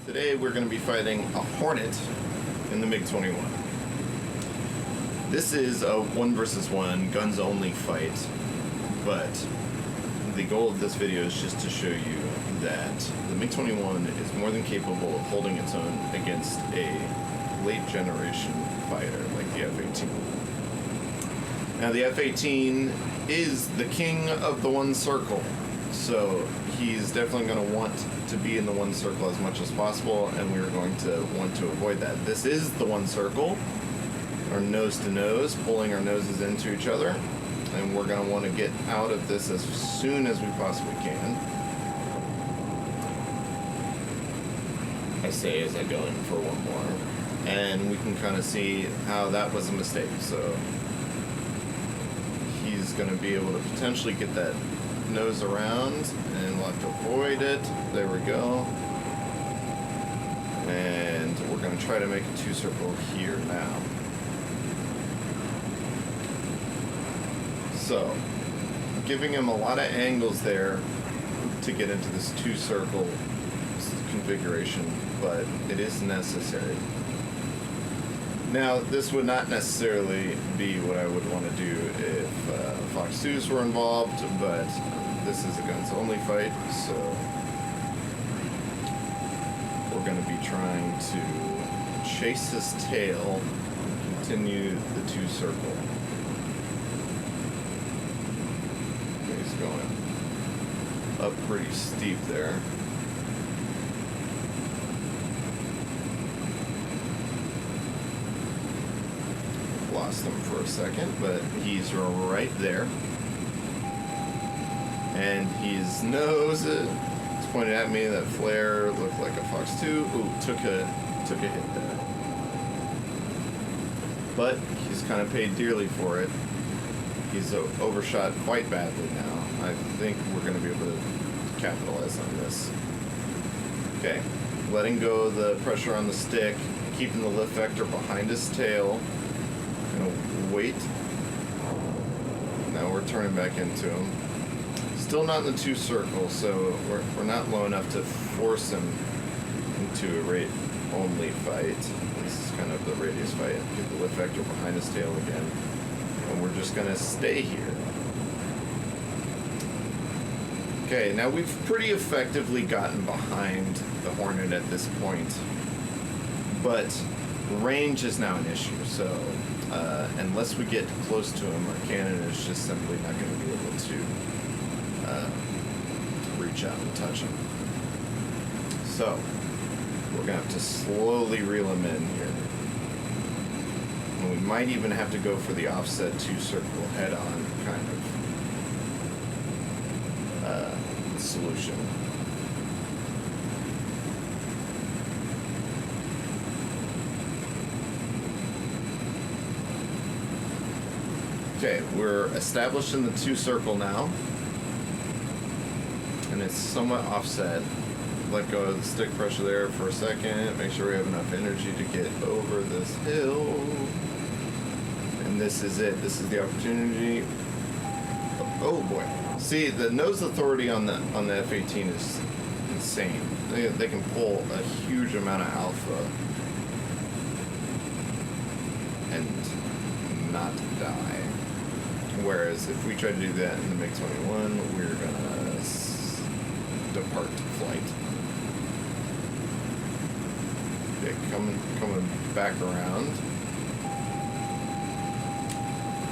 Today we're going to be fighting a Hornet in the MiG-21. This is a 1 versus 1 guns only fight, but the goal of this video is just to show you that the MiG-21 is more than capable of holding its own against a late generation fighter like the F-18. Now the F-18 is the king of the one circle, so he's definitely going to want to be in the one circle as much as possible, and we're going to want to avoid that. This is the one circle, our nose to nose, pulling our noses into each other, and we're going to want to get out of this as soon as we possibly can. I say as I go in for one more, and we can kind of see how that was a mistake. So he's going to be able to potentially get that nose around, and we'll have to avoid it. There we go. And we're going to try to make a 2-circle here now. So, giving him a lot of angles there to get into this 2-circle configuration, but it is necessary. Now, this would not necessarily be what I would want to do if Fox 2s were involved, but this is a guns-only fight, so we're going to be trying to chase his tail and continue the 2-circle. He's going up pretty steep there. Lost him for a second, but he's right there. And his nose is pointed at me. That flare looked like a Fox 2. Ooh, took a hit there. But he's kind of paid dearly for it. He's overshot quite badly now. I think we're going to be able to capitalize on this. Okay, letting go of the pressure on the stick, keeping the lift vector behind his tail. Gonna wait. Now we're turning back into him. Still not in the 2-circle, so we're not low enough to force him into a rate-only fight. This is kind of the radius fight. Get the lift vector behind his tail again. And we're just going to stay here. Okay, now we've pretty effectively gotten behind the Hornet at this point. But range is now an issue, so unless we get close to him, our cannon is just simply not going to be able to reach out and touch him. So we're going to have to slowly reel him in here. And we might even have to go for the offset 2-circle head-on kind of solution. Okay, we're established in the 2-circle now. And it's somewhat offset. Let go of the stick pressure there for a second. Make sure we have enough energy to get over this hill. And this is it. This is the opportunity. Oh boy. See, the nose authority on the F-18 is insane. They can pull a huge amount of alpha and not die. Whereas if we try to do that in the MiG-21, we're gonna depart flight. Okay, coming back around.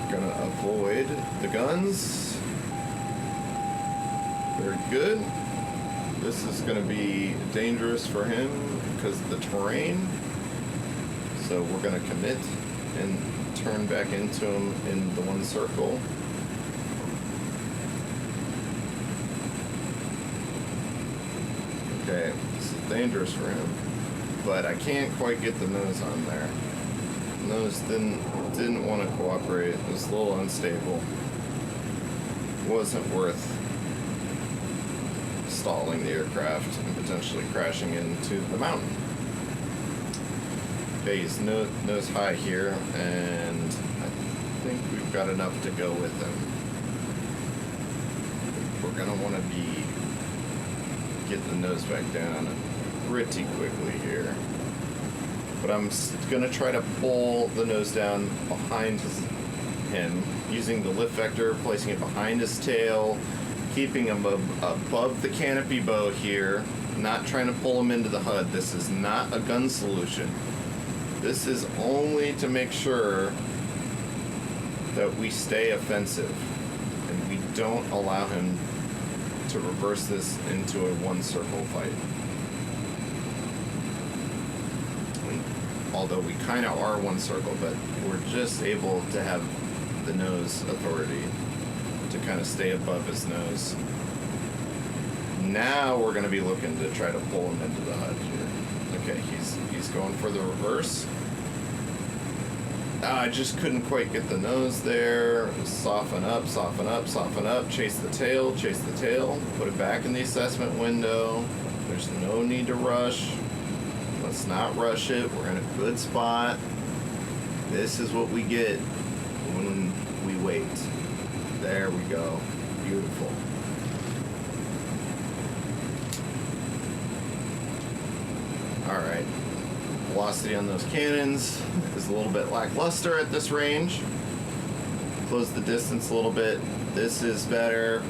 Gonna avoid the guns. Very good. This is gonna be dangerous for him because of the terrain. So we're gonna commit and turn back into him in the one circle. Okay, this is dangerous for him, but I can't quite get the nose on there. Nose didn't want to cooperate. It was a little unstable. Wasn't worth stalling the aircraft and potentially crashing into the mountain. Okay, he's nose high here, and I think we've got enough to go with him. We're gonna want to get the nose back down pretty quickly here. But I'm gonna try to pull the nose down behind him using the lift vector, placing it behind his tail, keeping him above the canopy bow here, not trying to pull him into the HUD. This is not a gun solution. This is only to make sure that we stay offensive and we don't allow him to reverse this into a one circle fight. Although we kind of are one circle, but we're just able to have the nose authority to kind of stay above his nose. Now we're going to be looking to try to pull him into the HUD here. Okay, he's going for the reverse. I just couldn't quite get the nose there. Soften up, soften up, soften up. Chase the tail, put it back in the assessment window. There's no need to rush. Let's not rush it. We're in a good spot. This is what we get when we wait. There we go. Beautiful. Alright. Velocity on those cannons is a little bit lackluster at this range. Close the distance a little bit. This is better.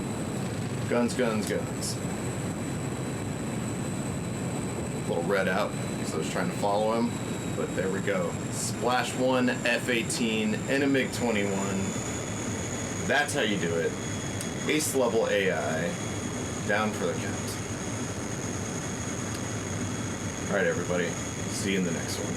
Guns, guns, guns. A little red out because I was trying to follow him. But there we go. Splash 1 F-18 in a MiG-21. That's how you do it. Ace level AI. Down for the count. Alright everybody. See you in the next one.